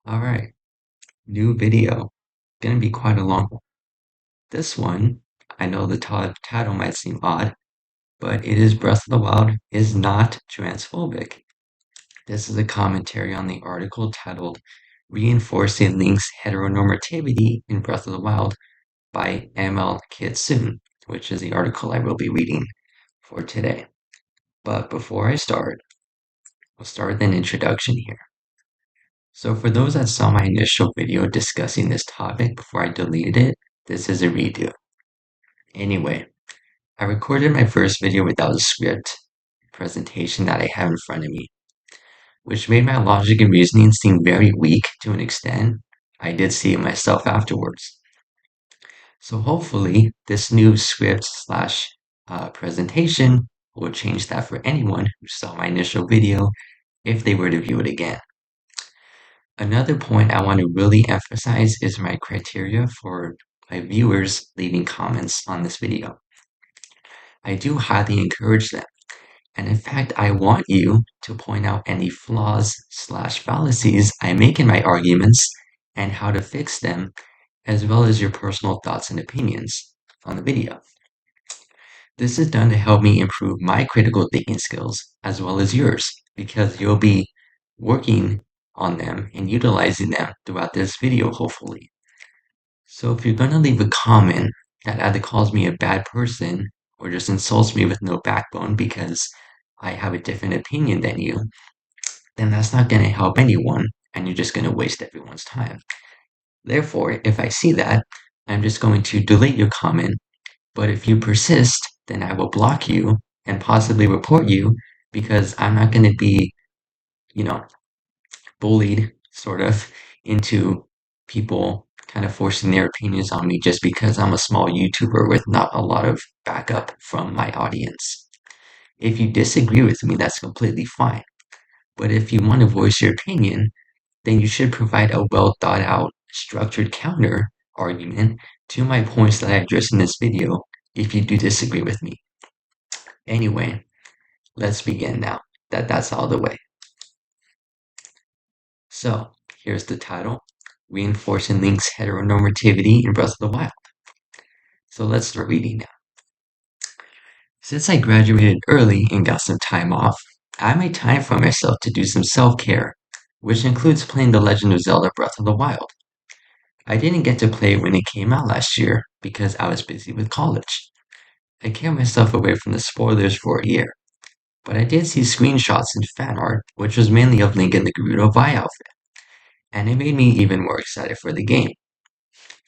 Alright, new video. Gonna be quite a long one. This one, I know the title might seem odd, but it is Breath of the Wild is not transphobic. This is a commentary on the article titled Reinforcing Link's Heteronormativity in Breath of the Wild by ML Kitsune, which is the article I will be reading for today. But before I start, we'll start with an introduction here. So for those that saw my initial video discussing this topic before I deleted it, this is a redo. Anyway, I recorded my first video without a script presentation that I have in front of me, which made my logic and reasoning seem very weak to an extent. I did see it myself afterwards. So hopefully this new script slash presentation will change that for anyone who saw my initial video if they were to view it again. Another point I want to really emphasize is my criteria for my viewers leaving comments on this video. I do highly encourage them. And in fact, I want you to point out any flaws slash fallacies I make in my arguments and how to fix them, as well as your personal thoughts and opinions on the video. This is done to help me improve my critical thinking skills as well as yours, because you'll be working on them and utilizing them throughout this video, hopefully. So if you're going to leave a comment that either calls me a bad person or just insults me with no backbone because I have a different opinion than you, then that's not going to help anyone and you're just going to waste everyone's time. Therefore, if I see that, I'm just going to delete your comment, but if you persist, then I will block you and possibly report you because I'm not going to be, bullied sort of into people kind of forcing their opinions on me just because I'm a small YouTuber with not a lot of backup from my audience. If you disagree with me, that's completely fine. But if you want to voice your opinion, then you should provide a well thought out, structured counter argument to my points that I address in this video if you do disagree with me. Anyway, let's begin now. That's all the way. So, here's the title, Reinforcing Link's Heteronormativity in Breath of the Wild. So let's start reading now. Since I graduated early and got some time off, I made time for myself to do some self-care, which includes playing The Legend of Zelda Breath of the Wild. I didn't get to play it when it came out last year because I was busy with college. I kept myself away from the spoilers for a year, but I did see screenshots and fan art, which was mainly of Link in the Gerudo Vi outfit, and it made me even more excited for the game.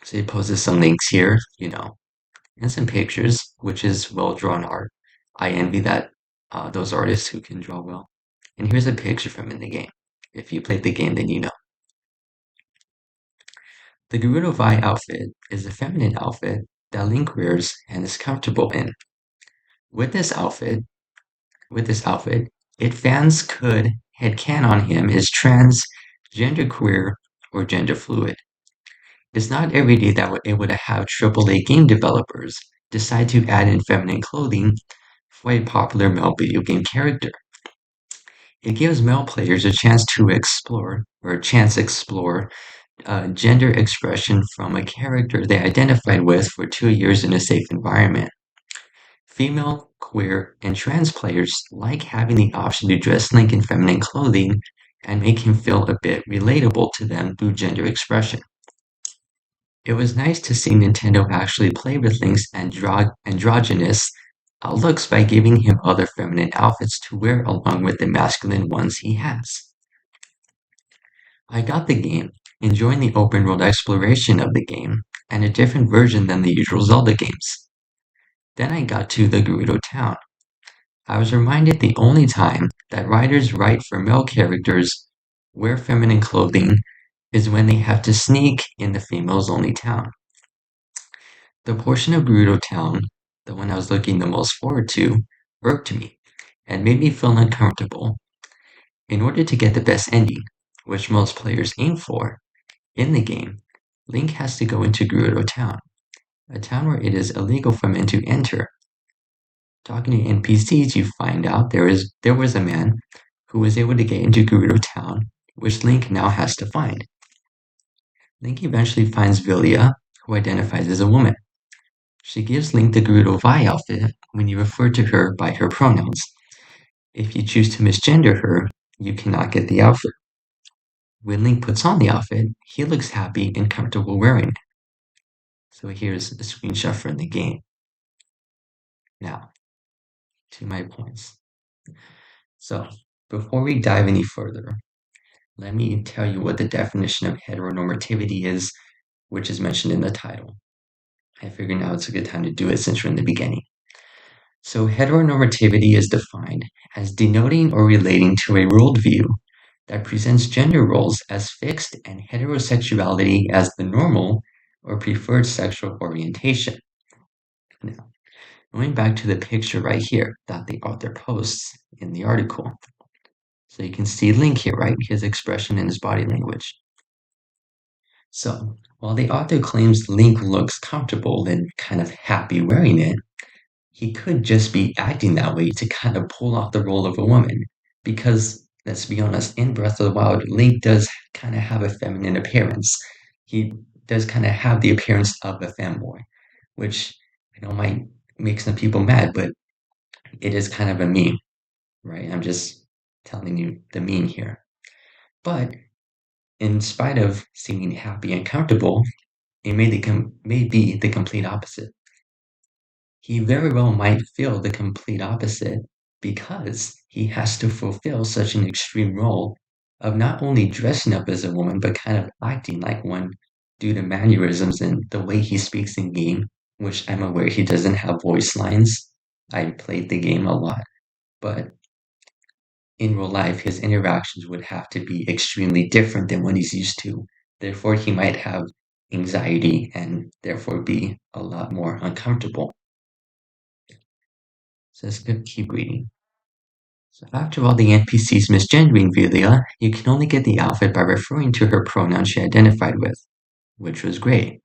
So he posted some links here, and some pictures, which is well-drawn art. I envy those artists who can draw well. And here's a picture from in the game. If you played the game, then you know. The Gerudo Vi outfit is a feminine outfit that Link wears and is comfortable in. With this outfit, if fans could headcanon him as trans, genderqueer, or gender fluid. It's not every day that we're able to have AAA game developers decide to add in feminine clothing for a popular male video game character. It gives male players a chance to explore gender expression from a character they identified with for 2 years in a safe environment. Female, queer, and trans players like having the option to dress Link in feminine clothing and make him feel a bit relatable to them through gender expression. It was nice to see Nintendo actually play with Link's androgynous looks by giving him other feminine outfits to wear along with the masculine ones he has. I got the game, enjoying the open world exploration of the game, and a different version than the usual Zelda games. Then I got to the Gerudo town. I was reminded the only time that writers write for male characters wear feminine clothing is when they have to sneak in the females-only town. The portion of Gerudo Town, the one I was looking the most forward to, irked me and made me feel uncomfortable. In order to get the best ending, which most players aim for, in the game, Link has to go into Gerudo Town, a town where it is illegal for men to enter. Talking to NPCs, you find out there was a man who was able to get into Gerudo Town, which Link now has to find. Link eventually finds Vilya, who identifies as a woman. She gives Link the Gerudo Vi outfit when you refer to her by her pronouns. If you choose to misgender her, you cannot get the outfit. When Link puts on the outfit, he looks happy and comfortable wearing it. So here's a screenshot from the game. Now, to my points. So, before we dive any further, let me tell you what the definition of heteronormativity is, which is mentioned in the title. I figured now it's a good time to do it since we're in the beginning. So, heteronormativity is defined as denoting or relating to a worldview that presents gender roles as fixed and heterosexuality as the normal or preferred sexual orientation. Now, going back to the picture right here that the author posts in the article. So you can see Link here, right? His expression and his body language. So while the author claims Link looks comfortable and kind of happy wearing it, he could just be acting that way to kind of pull off the role of a woman. Because let's be honest, in Breath of the Wild, Link does kind of have a feminine appearance. He does kind of have the appearance of a femboy, which I know might make some people mad, but it is kind of a meme, right? I'm just telling you the meme here. But in spite of seeming happy and comfortable, it may be the complete opposite. He very well might feel the complete opposite because he has to fulfill such an extreme role of not only dressing up as a woman, but kind of acting like one due to mannerisms and the way he speaks in game, which I'm aware he doesn't have voice lines. I played the game a lot, but in real life, his interactions would have to be extremely different than what he's used to. Therefore, he might have anxiety and therefore be a lot more uncomfortable. So let's keep reading. So after all the NPCs misgendering Velia, you can only get the outfit by referring to her pronoun she identified with, which was great.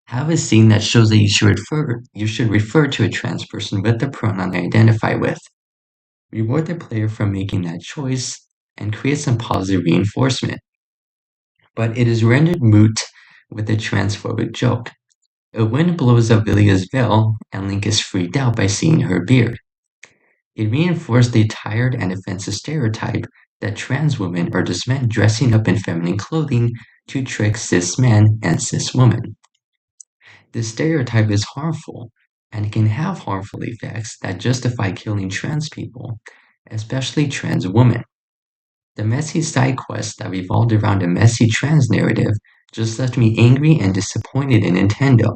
Have a scene that shows that you should refer to a trans person with the pronoun they identify with. Reward the player for making that choice and create some positive reinforcement. But it is rendered moot with a transphobic joke. A wind blows up Vilya's veil, and Link is freaked out by seeing her beard. It reinforced the tired and offensive stereotype that trans women are just men dressing up in feminine clothing to trick cis men and cis women. This stereotype is harmful and can have harmful effects that justify killing trans people, especially trans women. The messy side quest that revolved around a messy trans narrative just left me angry and disappointed in Nintendo.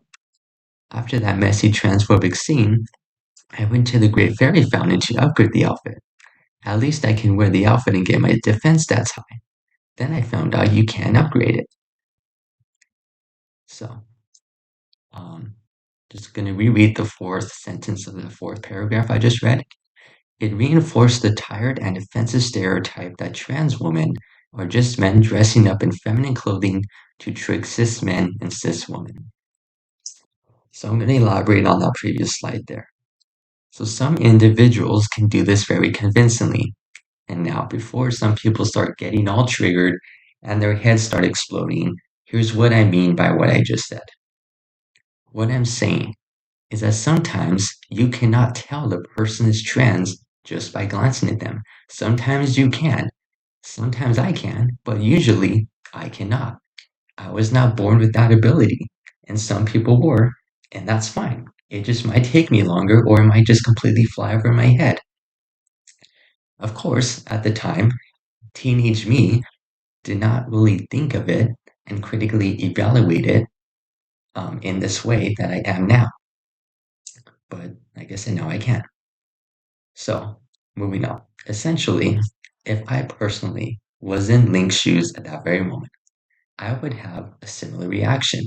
After that messy transphobic scene, I went to the Great Fairy Fountain to upgrade the outfit. At least I can wear the outfit and get my defense stats high. Then I found out you can upgrade it. So, um, just going to reread the fourth sentence of the fourth paragraph I just read. It reinforced the tired and offensive stereotype that trans women are just men dressing up in feminine clothing to trick cis men and cis women. So I'm going to elaborate on that previous slide there. So some individuals can do this very convincingly. And now, before some people start getting all triggered and their heads start exploding, here's what I mean by what I just said. What I'm saying is that sometimes you cannot tell the person is trans just by glancing at them. Sometimes you can. Sometimes I can, but usually I cannot. I was not born with that ability, and some people were, and that's fine. It just might take me longer, or it might just completely fly over my head. Of course, at the time, teenage me did not really think of it and critically evaluate it in this way that I am now. But like I said, now I can. So, moving on. Essentially, if I personally was in Link's shoes at that very moment, I would have a similar reaction.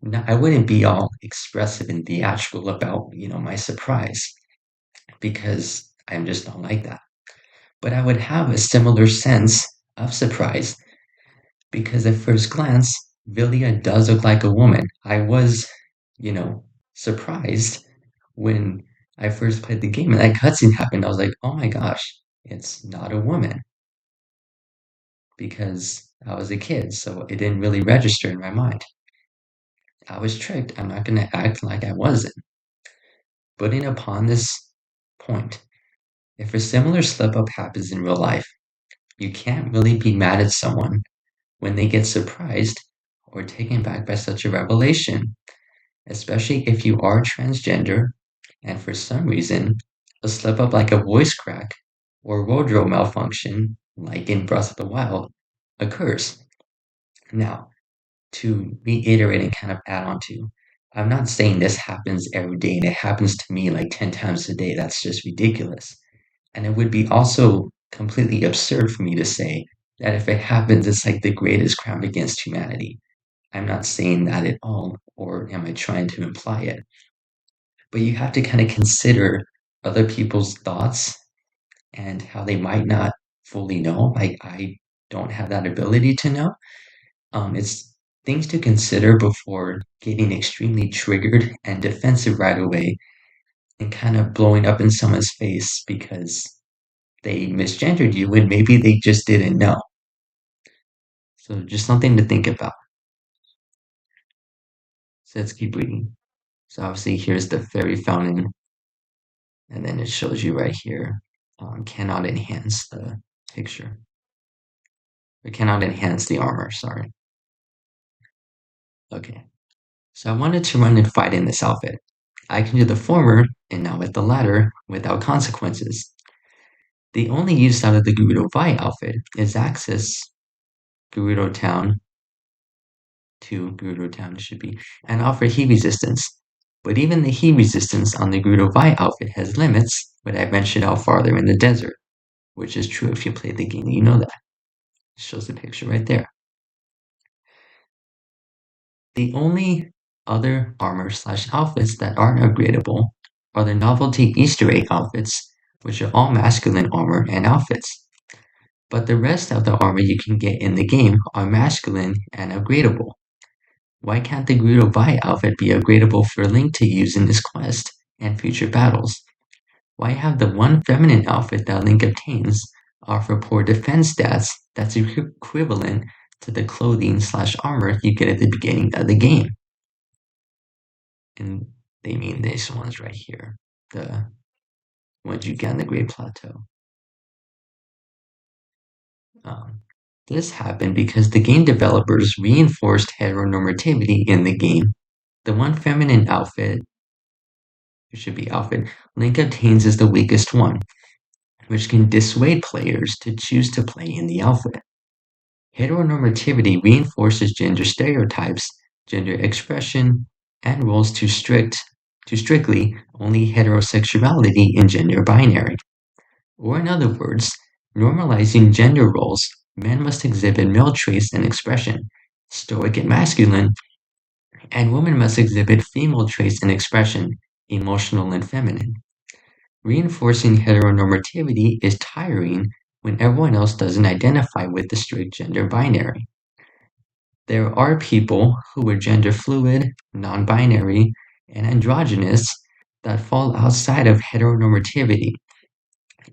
Now, I wouldn't be all expressive and theatrical about, my surprise, because I'm just not like that. But I would have a similar sense of surprise because at first glance, Vilya does look like a woman. I was, surprised when I first played the game and that cutscene happened. I was like, oh my gosh, it's not a woman. Because I was a kid, so it didn't really register in my mind. I was tricked. I'm not going to act like I wasn't. Building upon this point, if a similar slip up happens in real life, you can't really be mad at someone when they get surprised or taken back by such a revelation, especially if you are transgender and for some reason a slip up like a voice crack or wardrobe malfunction, like in Breath of the Wild, occurs. Now, to reiterate and kind of add on to, I'm not saying this happens every day and it happens to me like 10 times a day. That's just ridiculous. And it would be also completely absurd for me to say that if it happens, it's like the greatest crime against humanity. I'm not saying that at all, or am I trying to imply it? But you have to kind of consider other people's thoughts and how they might not fully know. Like, I don't have that ability to know. It's things to consider before getting extremely triggered and defensive right away and kind of blowing up in someone's face because they misgendered you when maybe they just didn't know. So just something to think about. So let's keep reading. So obviously here's the fairy fountain, and then it shows you right here, cannot enhance the picture. It cannot enhance the armor, sorry. Okay. So I wanted to run and fight in this outfit. I can do the former, and now with the latter, without consequences. The only use out of the Gerudo Vi outfit is access Gerudo Town to Gerudo Town, it should be, and offer heat resistance. But even the heat resistance on the Gerudo Vi outfit has limits when I ventured out farther in the desert, which is true if you play the game, you know that. It shows the picture right there. The only other armor slash outfits that aren't upgradable are the novelty Easter egg outfits, which are all masculine armor and outfits. But the rest of the armor you can get in the game are masculine and upgradable. Why can't the Gerudo Vi outfit be upgradable for Link to use in this quest and future battles? Why have the one feminine outfit that Link obtains offer poor defense stats that's equivalent to the clothing slash armor you get at the beginning of the game? And they mean these ones right here, the ones you get on the Great Plateau. Um, this happened because the game developers reinforced heteronormativity in the game. The one feminine outfit, it should be outfit, Link obtains is the weakest one, which can dissuade players to choose to play in the outfit. Heteronormativity reinforces gender stereotypes, gender expression, and roles to strictly only heterosexuality in gender binary. Or in other words, normalizing gender roles, men must exhibit male traits and expression, stoic and masculine, and women must exhibit female traits and expression, emotional and feminine. Reinforcing heteronormativity is tiring when everyone else doesn't identify with the strict gender binary. There are people who are gender fluid, non binary, and androgynous that fall outside of heteronormativity.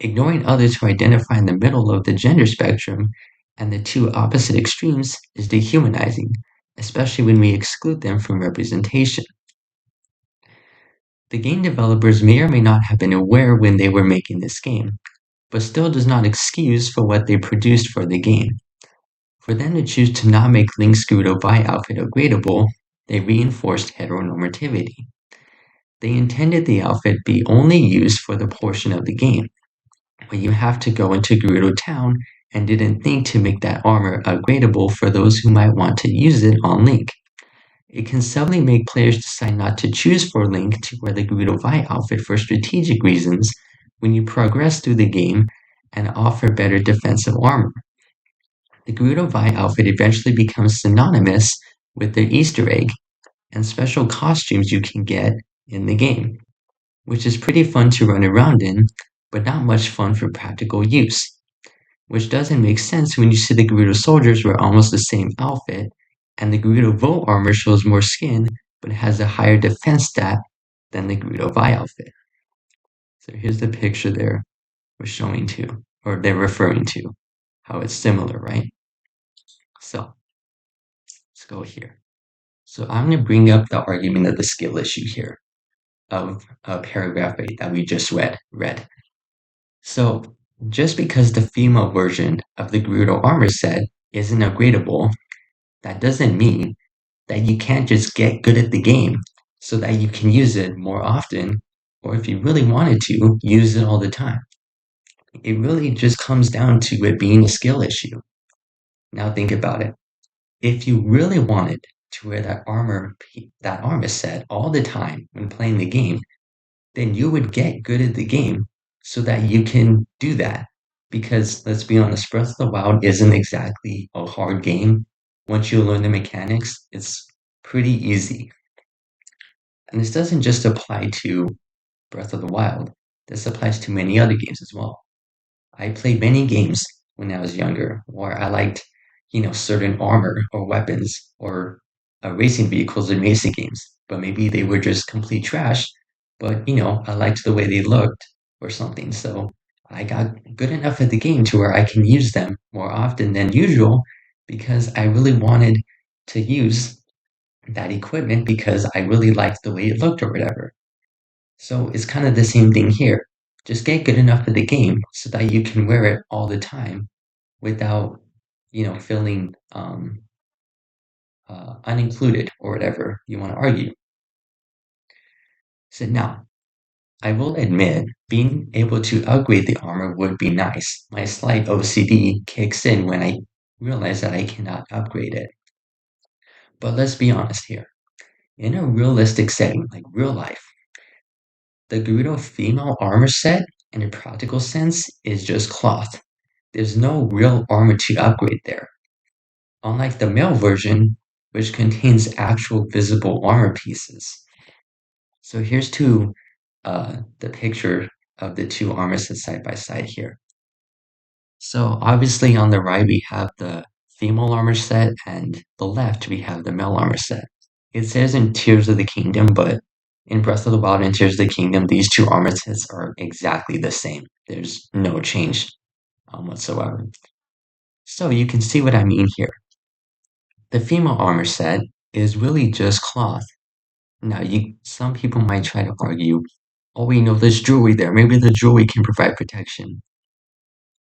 Ignoring others who identify in the middle of the gender spectrum and the two opposite extremes is dehumanizing, especially when we exclude them from representation. The game developers may or may not have been aware when they were making this game, but still does not excuse for what they produced for the game. For them to choose to not make Link's Gerudo Vi outfit upgradable, they reinforced heteronormativity. They intended the outfit be only used for the portion of the game where you have to go into Gerudo Town and didn't think to make that armor upgradable for those who might want to use it on Link. It can suddenly make players decide not to choose for Link to wear the Gerudo Vi outfit for strategic reasons when you progress through the game and offer better defensive armor. The Gerudo Vi outfit eventually becomes synonymous with the Easter egg and special costumes you can get in the game, which is pretty fun to run around in, but not much fun for practical use. Which doesn't make sense when you see the Gerudo soldiers wear almost the same outfit, and the Gerudo Vo armor shows more skin, but has a higher defense stat than the Gerudo Vi outfit. So here's the picture there we're showing to, or they're referring to, how it's similar, right? So let's go here. So I'm going to bring up the argument of the skill issue here of paragraph 8 that we just read. So just because the female version of the Gerudo armor set isn't upgradable, that doesn't mean that you can't just get good at the game so that you can use it more often, or if you really wanted to, use it all the time. It really just comes down to it being a skill issue. Now think about it. If you really wanted to wear that armor set all the time when playing the game, then you would get good at the game so that you can do that. Because let's be honest, Breath of the Wild isn't exactly a hard game. Once you learn the mechanics, it's pretty easy. And this doesn't just apply to Breath of the Wild, this applies to many other games as well. I played many games when I was younger where I liked, certain armor or weapons or racing vehicles in racing games, but maybe they were just complete trash. But, I liked the way they looked or something. So I got good enough at the game to where I can use them more often than usual because I really wanted to use that equipment because I really liked the way it looked or whatever. So it's kind of the same thing here. Just get good enough at the game so that you can wear it all the time without, feeling unincluded or whatever you want to argue. So now, I will admit, being able to upgrade the armor would be nice. My slight OCD kicks in when I realize that I cannot upgrade it. But let's be honest here. In a realistic setting, like real life, the Gerudo female armor set, in a practical sense, is just cloth. There's no real armor to upgrade there. Unlike the male version, which contains actual visible armor pieces. So here's the picture of the two armor sets side by side here. So obviously on the right we have the female armor set, and the left we have the male armor set. It says in Tears of the Kingdom, but in Breath of the Wild and Tears of the Kingdom, these two armor sets are exactly the same. There's no change whatsoever. So you can see what I mean here. The female armor set is really just cloth. Now, some people might try to argue, oh, we know there's jewelry there. Maybe the jewelry can provide protection.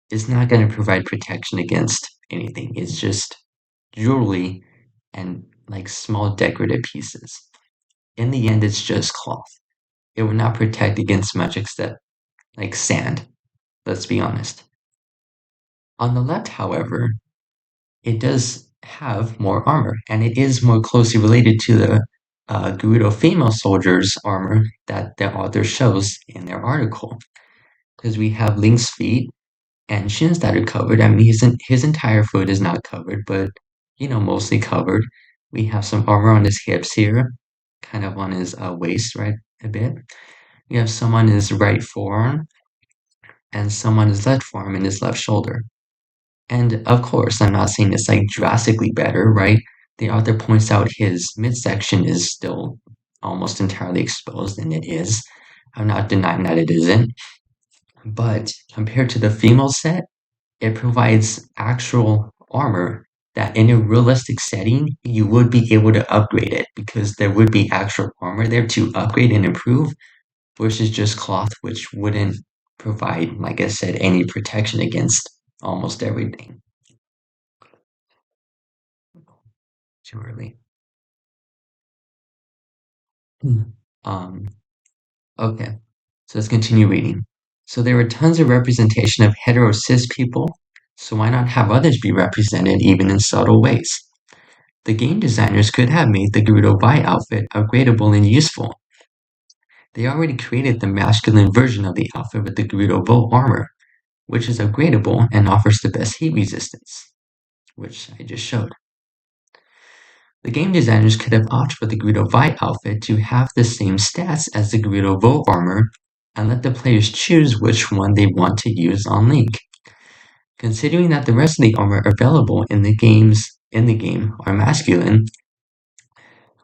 It's not going to provide protection against anything. It's just jewelry and like small decorative pieces. In the end, it's just cloth. It will not protect against much except like sand. Let's be honest. On the left, however, it does have more armor, and it is more closely related to the Gerudo female soldiers' armor that the author shows in their article. Because we have Link's feet and shins that are covered. I mean, his entire foot is not covered, but mostly covered. We have some armor on his hips here, kind of on his waist, right, a bit. We have some on his right forearm, and some on his left forearm and his left shoulder. And of course, I'm not saying it's like drastically better, right? The author points out his midsection is still almost entirely exposed, and it is. I'm not denying that it isn't. But compared to the female set, it provides actual armor that in a realistic setting, you would be able to upgrade it because there would be actual armor there to upgrade and improve versus just cloth, which wouldn't provide, like I said, any protection against almost everything. Too early. Um, okay, so let's continue reading. So there were tons of representation of hetero cis people, so why not have others be represented even in subtle ways? The game designers could have made the Gerudo Vi outfit upgradable and useful. They already created the masculine version of the outfit with the Gerudo Vo armor, which is upgradable and offers the best heat resistance, which I just showed. The game designers could have opted for the Gerudo Vi outfit to have the same stats as the Gerudo Vo armor and let the players choose which one they want to use on Link. Considering that the rest of the armor available in the game are masculine,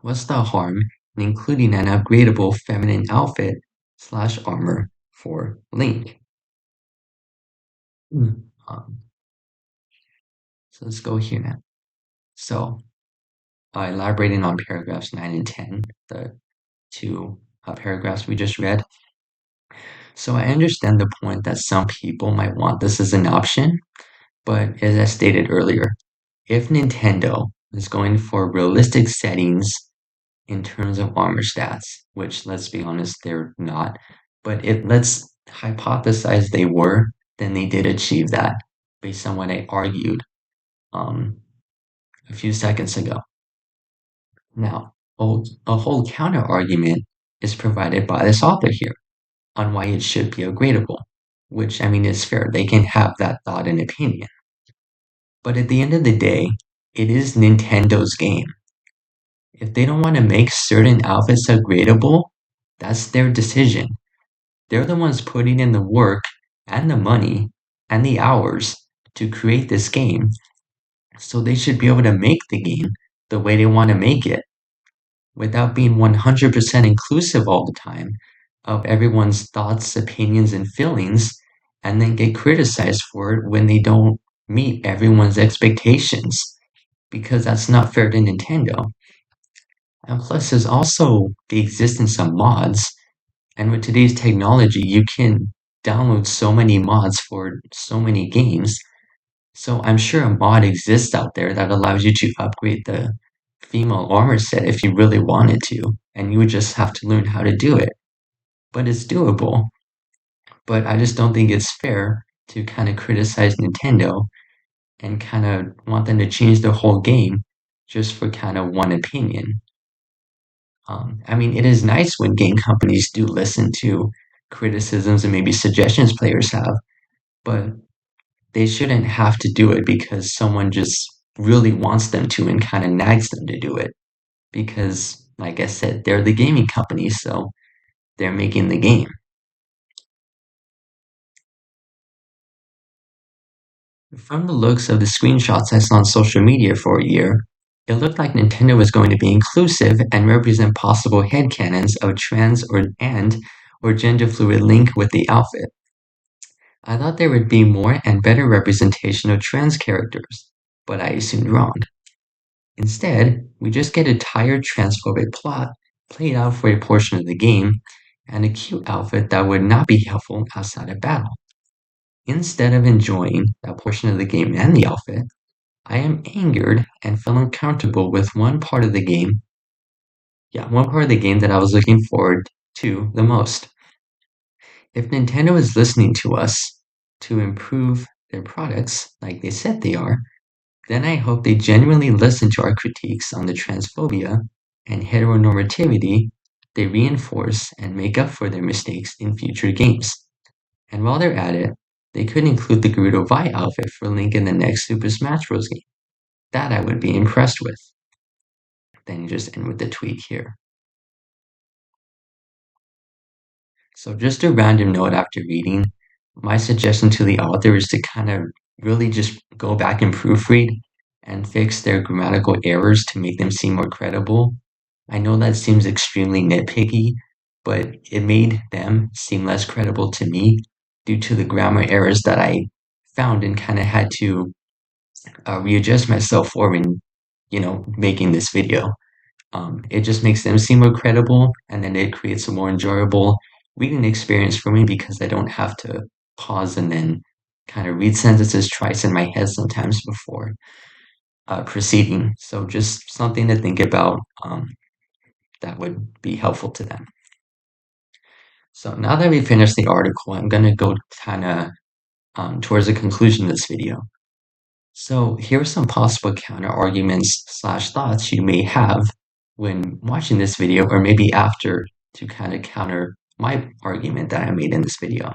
what's the harm in including an upgradable feminine outfit / armor for Link? Um, so let's go here now. So, elaborating on paragraphs 9 and 10, the two paragraphs we just read. So, I understand the point that some people might want this as an option, but as I stated earlier, if Nintendo is going for realistic settings in terms of armor stats, which let's be honest, they're not, but if let's hypothesize they were, then they did achieve that based on what I argued um, a few seconds ago. Now, a whole counter argument is provided by this author here on why it should be upgradable, which I mean is fair. They can have that thought and opinion. But at the end of the day, it is Nintendo's game. If they don't want to make certain outfits upgradable, that's their decision. They're the ones putting in the work and the money and the hours to create this game, so they should be able to make the game the way they want to make it without being 100% inclusive all the time of everyone's thoughts, opinions, and feelings, and then get criticized for it when they don't meet everyone's expectations, because that's not fair to Nintendo. And plus, there's also the existence of mods. And with today's technology, you can download so many mods for so many games. So I'm sure a mod exists out there that allows you to upgrade the female armor set if you really wanted to, and you would just have to learn how to do it. But it's doable. But I just don't think it's fair to kind of criticize Nintendo and kind of want them to change their whole game just for kind of one opinion. I mean, it is nice when game companies do listen to criticisms and maybe suggestions players have, but they shouldn't have to do it because someone just really wants them to and kind of nags them to do it. Because, like I said, they're the gaming company, so they're making the game. From the looks of the screenshots I saw on social media for a year, it looked like Nintendo was going to be inclusive and represent possible headcanons of trans or gender fluid Link with the outfit. I thought there would be more and better representation of trans characters, but I assumed wrong. Instead, we just get a tired transphobic plot played out for a portion of the game, and a cute outfit that would not be helpful outside of battle. Instead of enjoying that portion of the game and the outfit, I am angered and feel uncomfortable with one part of the game that I was looking forward to the most. If Nintendo is listening to us to improve their products like they said they are, then I hope they genuinely listen to our critiques on the transphobia and heteronormativity they reinforce and make up for their mistakes in future games. And while they're at it, they could include the Gerudo Vi outfit for Link in the next Super Smash Bros. Game. That I would be impressed with. Then you just end with the tweet here. So just a random note after reading, my suggestion to the author is to kind of really just go back and proofread and fix their grammatical errors to make them seem more credible. I know that seems extremely nitpicky, but it made them seem less credible to me due to the grammar errors that I found and kind of had to readjust myself for when, making this video. It just makes them seem more credible, and then it creates a more enjoyable reading experience for me because I don't have to pause and then kind of read sentences twice in my head sometimes before proceeding. So just something to think about that would be helpful to them. So now that we finished the article, I'm going to go kind of towards the conclusion of this video. So here are some possible counter arguments slash thoughts you may have when watching this video or maybe after to kind of counter my argument that I made in this video.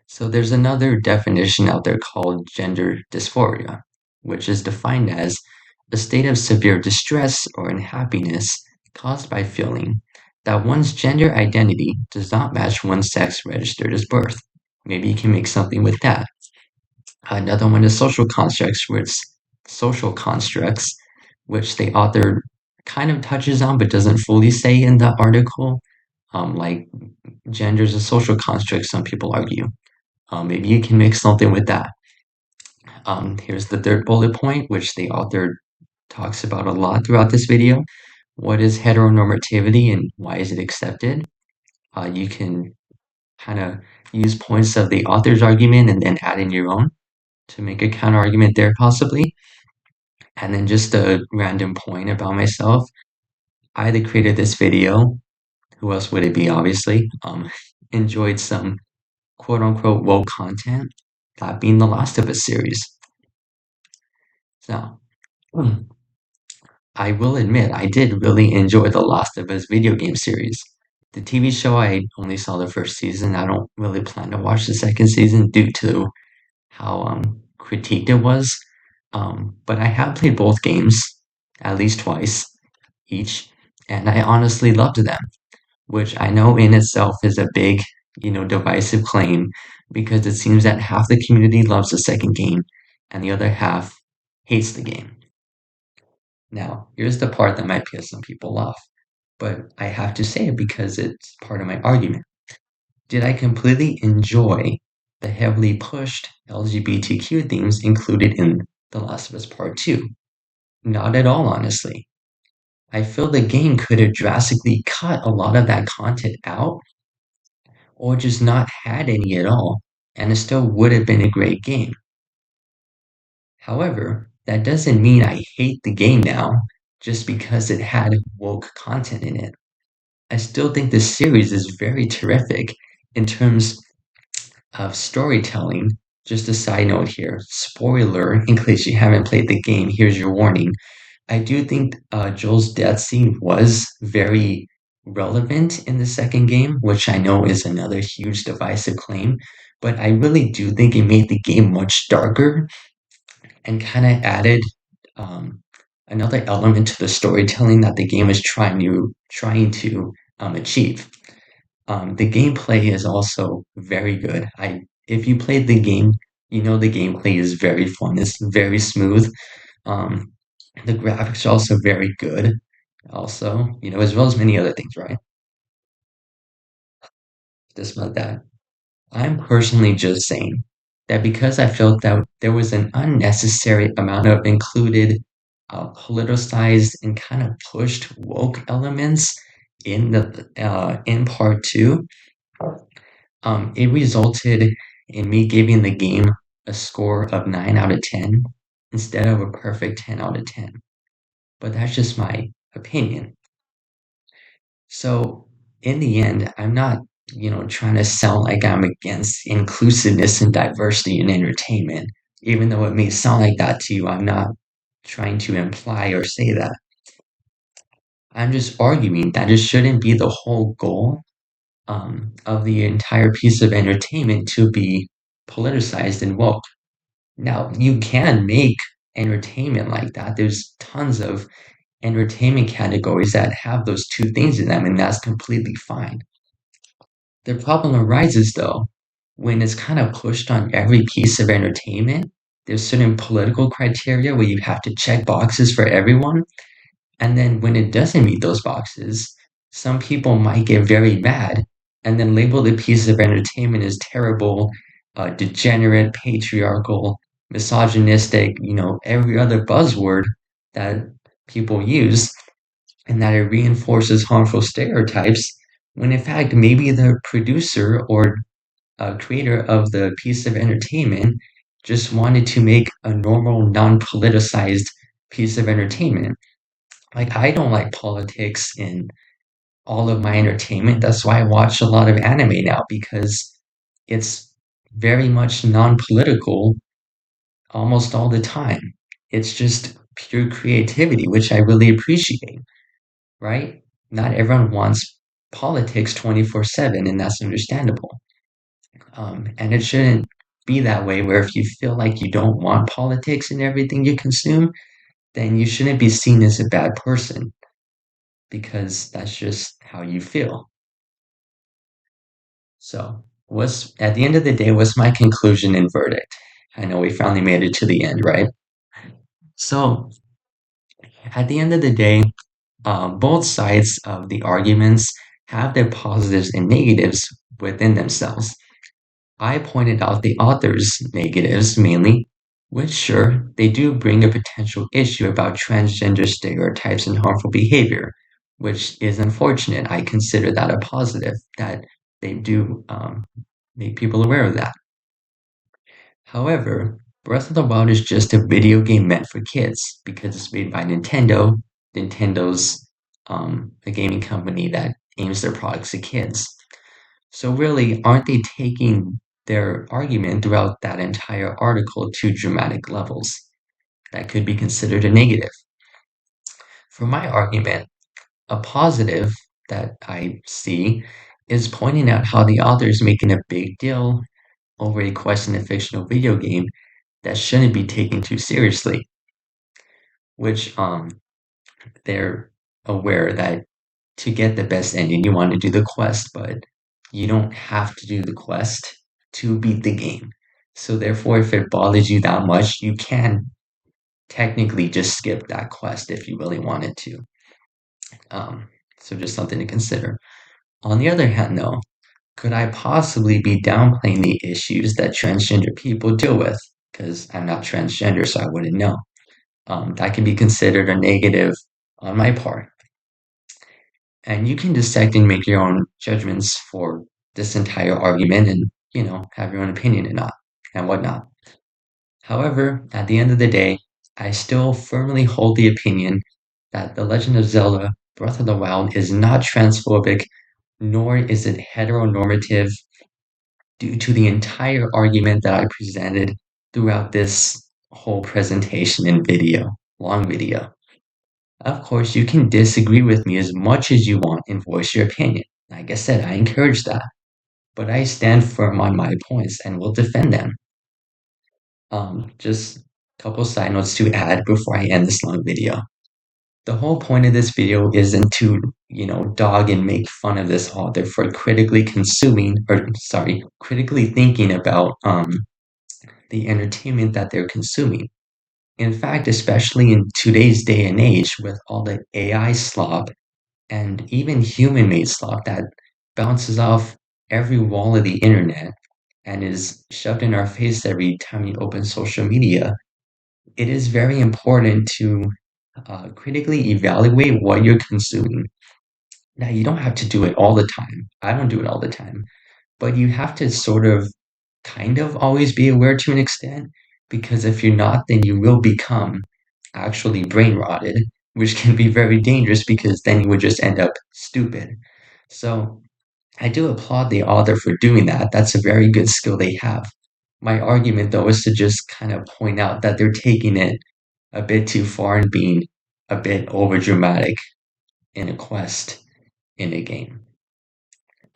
So there's another definition out there called gender dysphoria, which is defined as a state of severe distress or unhappiness caused by feeling that one's gender identity does not match one's sex registered as birth. Maybe you can make something with that. Another one is social constructs, which the author kind of touches on but doesn't fully say in the article. Like gender is a social construct, some people argue. Maybe you can make something with that. Here's the third bullet point, which the author talks about a lot throughout this video. What is heteronormativity and why is it accepted? You can kind of use points of the author's argument and then add in your own to make a counter argument there possibly. And then just a random point about myself. I that created this video, who else would it be, obviously? Enjoyed some quote unquote woke content, that being the Last of Us series. So, I will admit, I did really enjoy the Last of Us video game series. The TV show, I only saw the first season. I don't really plan to watch the second season due to how critiqued it was. But I have played both games at least twice each, and I honestly loved them, which I know in itself is a big, divisive claim because it seems that half the community loves the second game and the other half hates the game. Now, here's the part that might piss some people off, but I have to say it because it's part of my argument. Did I completely enjoy the heavily pushed LGBTQ themes included in The Last of Us Part 2? Not at all, honestly. I feel the game could have drastically cut a lot of that content out or just not had any at all, and it still would have been a great game. However, that doesn't mean I hate the game now just because it had woke content in it. I still think the series is very terrific in terms of storytelling. Just a side note here, spoiler in case you haven't played the game, here's your warning. I do think Joel's death scene was very relevant in the second game, which I know is another huge divisive claim, but I really do think it made the game much darker and kind of added um, another element to the storytelling that the game is trying to achieve. The gameplay is also very good. If you played the game, you know the gameplay is very fun. It's very smooth. Um, the graphics are also very good. Also, as well as many other things, right? Just like that. I'm personally just saying that because I felt that there was an unnecessary amount of included, politicized and kind of pushed woke elements in part two, it resulted in me giving the game a score of 9 out of 10 instead of a perfect 10 out of 10. But that's just my opinion. So in the end, I'm not, trying to sound like I'm against inclusiveness and diversity in entertainment. Even though it may sound like that to you, I'm not trying to imply or say that. I'm just arguing that it shouldn't be the whole goal of the entire piece of entertainment to be politicized and woke. Now, you can make entertainment like that. There's tons of entertainment categories that have those two things in them, and that's completely fine. The problem arises though when it's kind of pushed on every piece of entertainment. There's certain political criteria where you have to check boxes for everyone. And then when it doesn't meet those boxes, some people might get very mad and then label the piece of entertainment as terrible, degenerate, patriarchal, misogynistic, every other buzzword that people use, and that it reinforces harmful stereotypes, when in fact, maybe the producer or creator of the piece of entertainment just wanted to make a normal, non politicized piece of entertainment. Like, I don't like politics in all of my entertainment. That's why I watch a lot of anime now because it's very much non political almost all the time. It's just pure creativity, which I really appreciate, right? Not everyone wants politics 24/7, and that's understandable. And it shouldn't be that way where if you feel like you don't want politics in everything you consume, then you shouldn't be seen as a bad person because that's just how you feel. So, what's at the end of the day, what's my conclusion and verdict? I know we finally made it to the end, right? So, at the end of the day, both sides of the arguments have their positives and negatives within themselves. I pointed out the author's negatives mainly, Which, sure, they do bring a potential issue about transgender stereotypes and harmful behavior, which is unfortunate. I consider that a positive, that they do make people aware of that. However, Breath of the Wild is just a video game meant for kids because it's made by Nintendo. Nintendo's a gaming company that aims their products at kids. So really, aren't they taking their argument throughout that entire article to dramatic levels? That could be considered a negative. For my argument, a positive that I see is pointing out how the author is making a big deal over a question of fictional video game that shouldn't be taken too seriously, which they're aware that to get the best ending, you want to do the quest, but you don't have to do the quest to beat the game. So therefore, if it bothers you that much, you can technically just skip that quest if you really wanted to. Um, so just something to consider. On the other hand, though, could I possibly be downplaying the issues that transgender people deal with? Because I'm not transgender, so I wouldn't know. That can be considered a negative on my part. And you can dissect and make your own judgments for this entire argument and, have your own opinion and whatnot. However, at the end of the day, I still firmly hold the opinion that The Legend of Zelda Breath of the Wild is not transphobic, nor is it heteronormative due to the entire argument that I presented throughout this whole presentation and video, long video. Of course, you can disagree with me as much as you want and voice your opinion. Like I said, I encourage that, but I stand firm on my points and will defend them. Just a couple side notes to add before I end this long video. The whole point of this video isn't to, dog and make fun of this author for critically thinking about the entertainment that they're consuming. In fact, especially in today's day and age with all the AI slop and even human-made slop that bounces off every wall of the internet and is shoved in our face every time you open social media, it is very important to critically evaluate what you're consuming. Now, you don't have to do it all the time. I don't do it all the time, but you have to sort of kind of always be aware to an extent, because if you're not, then you will become actually brain rotted, which can be very dangerous because then you would just end up stupid. So I do applaud the author for doing that. That's a very good skill they have. My argument, though, is to just kind of point out that they're taking it a bit too far and being a bit over dramatic in a quest in a game.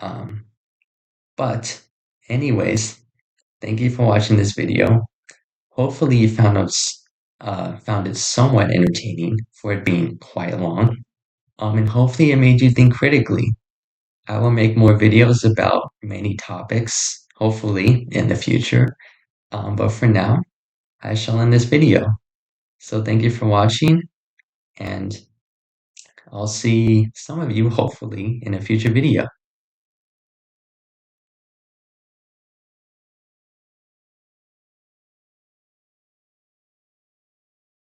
Um, but, anyways, thank you for watching this video. Hopefully, you found it somewhat entertaining for it being quite long. And hopefully, it made you think critically. I will make more videos about many topics, hopefully, in the future. But for now, I shall end this video. So thank you for watching, and I'll see some of you hopefully in a future video.